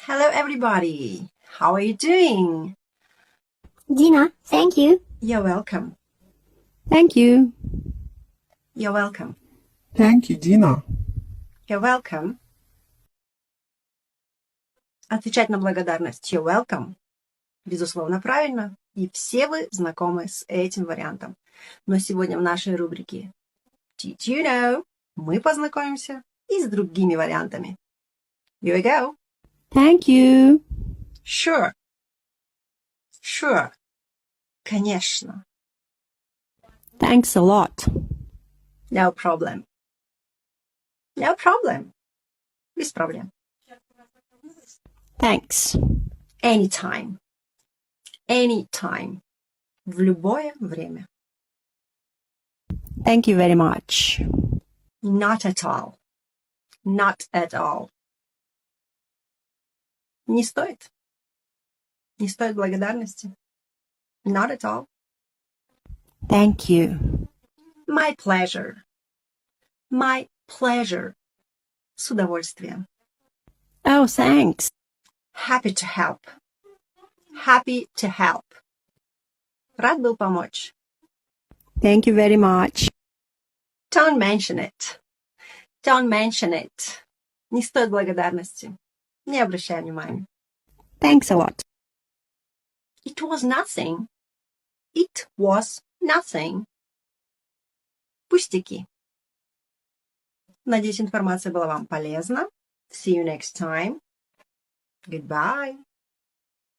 Hello, everybody. How are you doing? Dina, thank you. You're welcome. Thank you. You're welcome. Thank you, Dina. You're welcome. Отвечать на благодарность you're welcome. Безусловно, правильно. И все вы знакомы с этим вариантом. Но сегодня в нашей рубрике Did you know? Мы познакомимся и с другими вариантами. Here we go. Thank you. Sure. Sure. Конечно. Thanks a lot. No problem. No problem. Без проблем. Thanks. Anytime. Anytime. В любое время. Thank you very much. Not at all. Not at all. Не стоит. Не стоит благодарности. Not at all. Thank you. My pleasure. My pleasure. С удовольствием. Oh, thanks. Happy to help. Happy to help. Рад был помочь. Thank you very much. Don't mention it. Don't mention it. Не стоит благодарности. Не обращай внимания. Thanks a lot. It was nothing. It was nothing. Пустяки. Надеюсь, информация была вам полезна. See you next time. Goodbye.